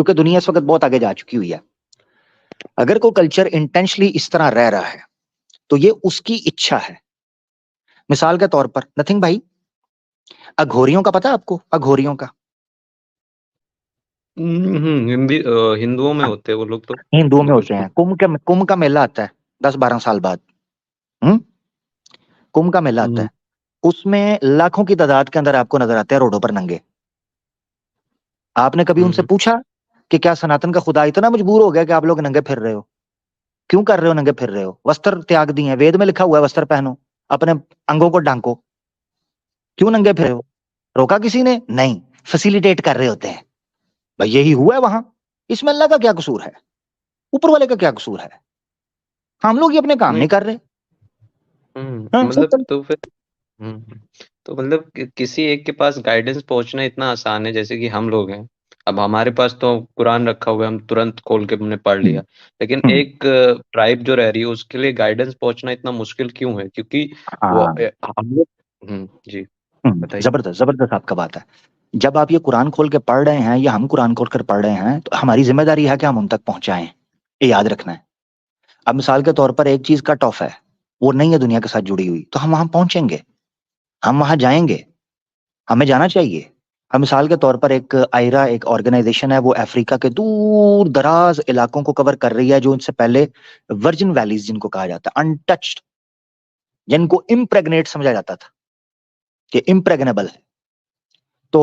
کیونکہ دنیا اس وقت بہت آگے جا چکی ہوئی ہے. اگر کوئی کلچر انٹینشلی اس طرح رہ رہا ہے تو یہ اس کی اچھا ہے. مثال کے طور پر نتھنگ بھائی، اگھوریوں کا پتا ہے آپ کو؟ اگھوریوں کا ہندوؤں میں ہوتے ہیں وہ لوگ تو ہندوؤں میں کچھ ہوتے ہیں. کمبھ کا میلہ آتا ہے 10-12 سال بعد. کمبھ کا میلہ آتا ہے، اس میں لاکھوں کی تعداد کے اندر آپ کو نظر آتے ہیں روڈوں پر ننگے. آپ نے کبھی ان سے پوچھا کہ کیا سناتن کا خدا اتنا مجبور ہو گیا کہ آپ لوگ ننگے پھر رہے ہو؟ کیوں کر رہے ہو ننگے پھر رہے ہو؟ وستر تیاگ دیے ہیں، وید میں لکھا ہوا ہے وستر پہنو، اپنے انگوں کو ڈھانکو. کیوں ننگے پھر ہو؟ روکا کسی نے؟ نہیں، فیسیلیٹیٹ کر رہے ہوتے ہیں. بھائی یہی ہوا ہے وہاں. اس میں اللہ کا کیا قصور ہے؟ اوپر والے کا کیا قصور ہے؟ ہم لوگ یہ اپنے کام نہیں کر رہے. مطلب تو مطلب کسی ایک کے پاس گائیڈنس پہنچنا اتنا آسان ہے جیسے کہ ہم لوگ ہیں. اب ہمارے پاس تو قرآن رکھا ہوا ہے، ہم ترنت کھول کے ہم نے پڑھ لیا. لیکن ایک ٹرائب جو رہ رہی ہے اس کے لیے گائیڈنس پہنچنا اتنا مشکل کیوں ہے؟ کیونکہ وہ ہم لوگ جی بتائیے. زبردست آپ کا بات ہے. جب آپ یہ قرآن کھول کے پڑھ رہے ہیں یا ہم قرآن کھول کر پڑھ رہے ہیں تو ہماری ذمہ داری ہے کہ ہم ان تک پہنچائیں. یہ یاد رکھنا ہے. اب مثال کے طور پر ایک چیز کٹ آف ہے، وہ نہیں ہے دنیا کے ساتھ جڑی ہوئی، تو ہم وہاں پہنچیں گے، ہم وہاں جائیں گے، ہمیں جانا چاہیے. ہم مثال کے طور پر ایک آئرا ایک آرگنائزیشن ہے، وہ افریقہ کے دور دراز علاقوں کو کور کر رہی ہے جو ان سے پہلے ورجن ویلیز جن کو کہا جاتا ہے، انٹچڈ، جن کو امپریگنیٹ سمجھا جاتا تھا کہ امپریگنیبل ہے. تو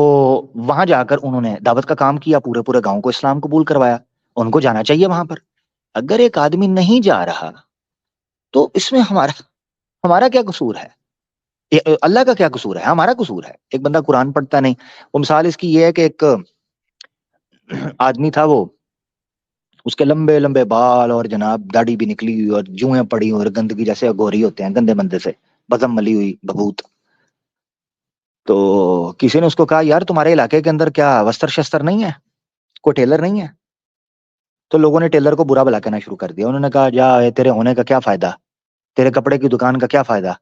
وہاں جا کر انہوں نے دعوت کا کام کیا، پورے پورے گاؤں کو اسلام قبول کروایا. ان کو جانا چاہیے وہاں پر. اگر ایک آدمی نہیں جا رہا تو اس میں ہمارا کیا قصور ہے؟ اللہ کا کیا قصور ہے؟ ہمارا قصور ہے. ایک بندہ قرآن پڑھتا نہیں. وہ مثال اس کی یہ ہے کہ ایک آدمی تھا، وہ اس کے لمبے لمبے بال اور جناب داڑھی بھی نکلی ہوئی اور جوئیں پڑی اور گندگی جیسے گوری ہوتے ہیں گندے بندے سے بزم ملی ہوئی بھبوت. تو کسی نے اس کو کہا یار تمہارے علاقے کے اندر کیا وستر شستر نہیں ہے؟ کوئی ٹیلر نہیں ہے؟ تو لوگوں نے ٹیلر کو برا بلا کہنا شروع کر دیا. انہوں نے کہا جا تیرے ہونے کا کیا فائدہ، تیرے کپڑے کی دکان کا کیا فائدہ،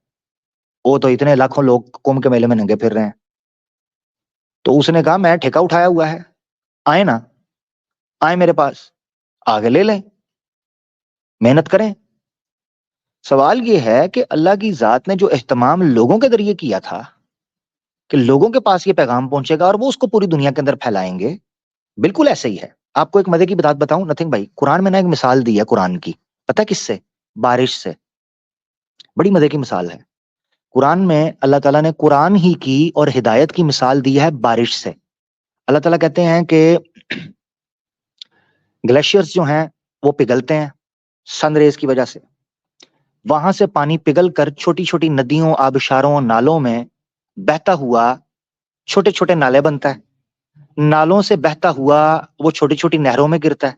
وہ تو اتنے لاکھوں لوگ کمبھ کے میلے میں ننگے پھر رہے ہیں. تو اس نے کہا میں ٹھیکہ اٹھایا ہوا ہے، آئے نا، آئے میرے پاس، آگے لے لیں، محنت کریں. سوال یہ ہے کہ اللہ کی ذات نے جو اہتمام لوگوں کے ذریعے کیا تھا کہ لوگوں کے پاس یہ پیغام پہنچے گا اور وہ اس کو پوری دنیا کے اندر پھیلائیں گے، بالکل ایسے ہی ہے. آپ کو ایک مزے کی بات بتاؤں نتھنگ بھائی، قرآن میں نے ایک مثال دی ہے قرآن کی، پتہ کس سے؟ بارش سے. بڑی مزے کی مثال ہے. قرآن میں اللہ تعالیٰ نے قرآن ہی کی اور ہدایت کی مثال دی ہے بارش سے. اللہ تعالیٰ کہتے ہیں کہ گلیشیئرز جو ہیں وہ پگھلتے ہیں سن ریز کی وجہ سے. وہاں سے پانی پگھل کر چھوٹی چھوٹی ندیوں، آبشاروں، نالوں میں بہتا ہوا چھوٹے چھوٹے نالے بنتا ہے. نالوں سے بہتا ہوا وہ چھوٹی چھوٹی نہروں میں گرتا ہے.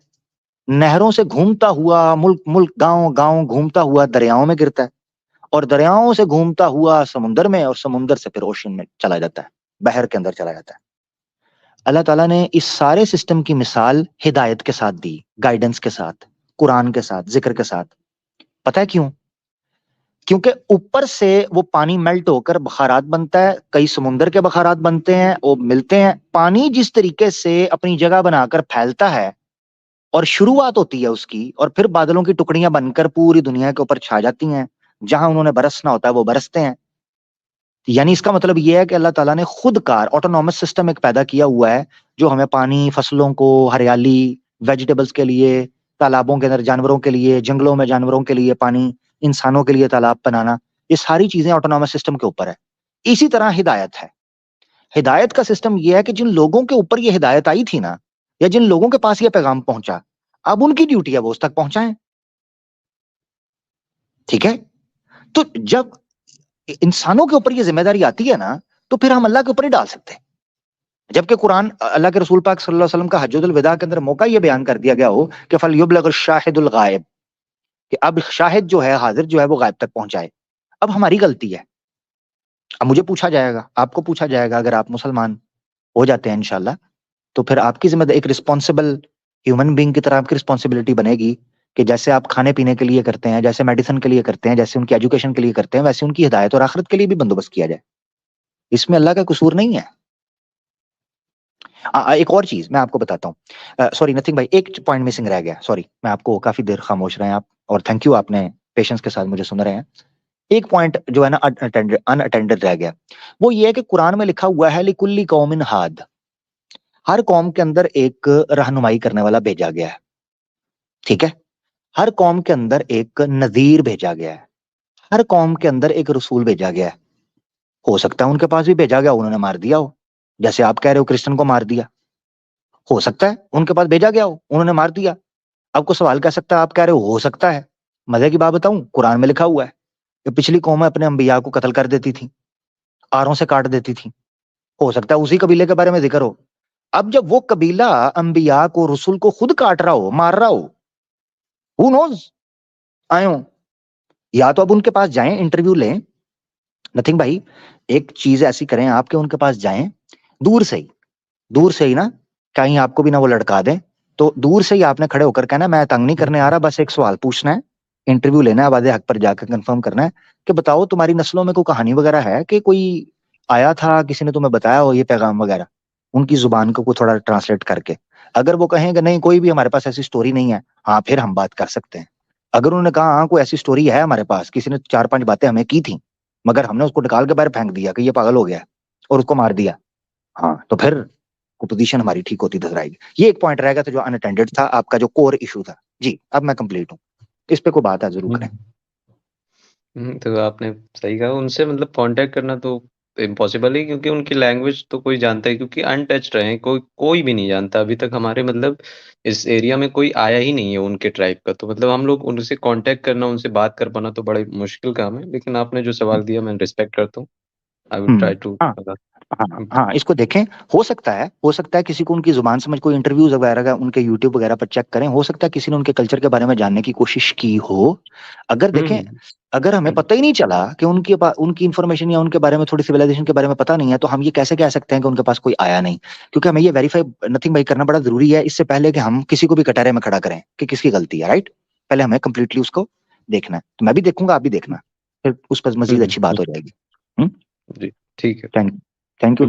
نہروں سے گھومتا ہوا ملک ملک گاؤں گاؤں گھومتا ہوا دریاؤں میں گرتا ہے. اور دریاؤں سے گھومتا ہوا سمندر میں، اور سمندر سے پھر اوشن میں چلا جاتا ہے، بحر کے اندر چلا جاتا ہے. اللہ تعالیٰ نے اس سارے سسٹم کی مثال ہدایت کے ساتھ دی، گائیڈنس کے ساتھ، قرآن کے ساتھ، ذکر کے ساتھ. پتہ ہے کیوں؟ کیونکہ اوپر سے وہ پانی میلٹ ہو کر بخارات بنتا ہے، کئی سمندر کے بخارات بنتے ہیں، وہ ملتے ہیں. پانی جس طریقے سے اپنی جگہ بنا کر پھیلتا ہے اور شروعات ہوتی ہے اس کی، اور پھر بادلوں کی ٹکڑیاں بن کر پوری دنیا کے اوپر چھا جاتی ہیں، جہاں انہوں نے برسنا ہوتا ہے وہ برستے ہیں. یعنی اس کا مطلب یہ ہے کہ اللہ تعالیٰ نے خود کار آٹونومس سسٹم ایک پیدا کیا ہوا ہے جو ہمیں پانی، فصلوں کو، ہریالی، ویجیٹیبلز کے لیے، تالابوں کے اندر جانوروں کے لیے، جنگلوں میں جانوروں کے لیے پانی، انسانوں کے لیے تالاب بنانا، یہ ساری چیزیں آٹونومس سسٹم کے اوپر ہے. اسی طرح ہدایت ہے. ہدایت کا سسٹم یہ ہے کہ جن لوگوں کے اوپر یہ ہدایت آئی تھی نا، یا جن لوگوں کے پاس یہ پیغام پہنچا، اب ان کی ڈیوٹی ہے وہ اس تک پہنچائیں. ٹھیک ہے؟ تو جب انسانوں کے اوپر یہ ذمہ داری آتی ہے نا تو پھر ہم اللہ کے اوپر ہی ڈال سکتے ہیں. جبکہ قرآن اللہ کے رسول پاک صلی اللہ علیہ وسلم کا حجۃ الوداع کے اندر موقع یہ بیان کر دیا گیا ہو کہ فَلْيُبْلِغِ الشَّاهِدُ الْغَائِبَ، کہ اب شاہد جو ہے، حاضر جو ہے، وہ غائب تک پہنچائے. اب ہماری غلطی ہے. اب مجھے پوچھا جائے گا، آپ کو پوچھا جائے گا، اگر آپ مسلمان ہو جاتے ہیں انشاءاللہ تو پھر آپ کی ذمہ داری ایک رسپانسبل ہیومن بینگ کی طرح آپ کی رسپانسبلٹی بنے گی کہ جیسے آپ کھانے پینے کے لیے کرتے ہیں، جیسے میڈیسن کے لیے کرتے ہیں، جیسے ان کی ایجوکیشن کے لیے کرتے ہیں، ویسے ان کی ہدایت اور آخرت کے لیے بھی بندوبست کیا جائے. اس میں اللہ کا قصور نہیں ہے. ایک اور چیز میں آپ کو بتاتا ہوں, سوری نتھنگ بھائی, ایک پوائنٹ مسنگ رہ گیا, سوری, میں آپ کو کافی دیر خاموش رہے ہیں آپ, اور تھینک یو, آپ نے پیشنس کے ساتھ مجھے سن رہے ہیں. ایک پوائنٹ جو ہے نا ان اٹینڈڈ رہ گیا, وہ یہ ہے کہ قرآن میں لکھا ہوا ہے لکل قوم ہاد, ہر قوم کے اندر ایک رہنمائی کرنے والا بھیجا گیا ہے, ٹھیک ہے, ہر قوم کے اندر ایک نذیر بھیجا گیا ہے, ہر قوم کے اندر ایک رسول بھیجا گیا ہے. ہو سکتا ہے ان کے پاس بھی بھیجا گیا, انہوں نے مار دیا ہو, جیسے آپ کہہ رہے ہو کرسچن کو مار دیا, ہو سکتا ہے ان کے پاس بھیجا گیا ہو, انہوں نے مار دیا. آپ کو سوال کہہ سکتا ہے, آپ کہہ رہے ہو سکتا ہے, مزے کی بات بتاؤں, قرآن میں لکھا ہوا ہے کہ پچھلی قومیں اپنے انبیاء کو قتل کر دیتی تھیں, آروں سے کاٹ دیتی تھیں. ہو سکتا ہے اسی قبیلے کے بارے میں ذکر ہو. اب جب وہ قبیلہ انبیاء کو, رسول کو خود کاٹ رہا ہو, مار رہا ہو, who knows, آئے ہوں, یا تو اب ان کے پاس جائیں, انٹرویو لیں. نتھنگ بھائی, ایک چیز ایسی کریں آپ کے ان کے پاس جائیں, دور سے ہی نا, کہیں آپ کو بھی نہ وہ لڑکا دیں, تو دور سے ہی آپ نے کھڑے ہو کر کہنا میں تنگ نہیں کرنے آ رہا, بس ایک سوال پوچھنا ہے, انٹرویو لینا ہے, آواز حق پر جا کر کنفرم کرنا ہے کہ بتاؤ تمہاری نسلوں میں کوئی کہانی وغیرہ ہے کہ کوئی آیا تھا, کسی نے تمہیں بتایا ہو یہ پیغام وغیرہ, ان کی زبان کو تھوڑا ٹرانسلیٹ کر کے. اگر وہ کہیں کہ نہیں کوئی بھی ہمارے پاس ایسی سٹوری نہیں ہے, ہاں پھر ہم بات کر سکتے ہیں. اگر انہوں نے کہا ہاں کوئی ایسی سٹوری ہے ہمارے پاس, کسی نے 4-5 باتیں ہمیں کی تھیں مگر ہم نے اس کو نکال کے باہر پھینک دیا کہ یہ پاگل ہو گیا اور اس کو مار دیا, ہاں تو پھر پوزیشن ہماری ٹھیک ہوتی نظر آئے گی. یہ ایک پوائنٹ رہے گا تو جو ان اٹینڈڈ تھا, آپ کا جو کور ایشو تھا. جی اب میں کمپلیٹ ہوں, اس پہ کوئی بات ہے ضرور کریں. تو آپ نے صحیح کہا, ان سے مطلب کانٹیکٹ کرنا تو امپاسبل ہے, کیونکہ ان کی لینگویج تو کوئی جانتا ہے, کیونکہ انٹچڈ رہے ہیں, کوئی بھی نہیں جانتا ابھی تک. ہمارے مطلب اس ایریا میں کوئی آیا ہی نہیں ہے ان کے ٹرائب کا, تو مطلب ہم لوگ ان سے کانٹیکٹ کرنا, ان سے بات کر پانا تو بڑا مشکل کام ہے. لیکن آپ نے جو سوال دیا میں ریسپیکٹ کرتا ہوں. I would try to. ہاں ہاں, اس کو دیکھیں, ہو سکتا ہے کسی کو ان کی زبان سمجھ, کوئی انٹرویوز وغیرہ کا ان کے یوٹیوب وغیرہ پر چیک کریں, ہو سکتا ہے کسی نے ان کے کلچر کے بارے میں جاننے کی کوشش کی ہو. اگر دیکھیں, اگر ہمیں پتہ ہی نہیں چلا کہ ان کی انفارمیشن یا ان کے بارے میں تھوڑی سویلائزیشن کے بارے میں پتہ نہیں ہے, تو ہم یہ کیسے کہہ سکتے ہیں کہ ان کے پاس کوئی آیا نہیں, کیونکہ ہمیں یہ ویریفائی نتھنگ بھائی کرنا بڑا ضروری ہے اس سے پہلے کہ ہم کسی کو بھی کٹارے میں کھڑا کریں کہ کس کی غلطی ہے, رائٹ. پہلے ہمیں کمپلیٹلی اس کو دیکھنا ہے, تو میں بھی دیکھوں گا, آپ بھی دیکھنا, پھر اس پر مزید اچھی بات ہو جائے گی. جی ٹھیک ہے. Thank you.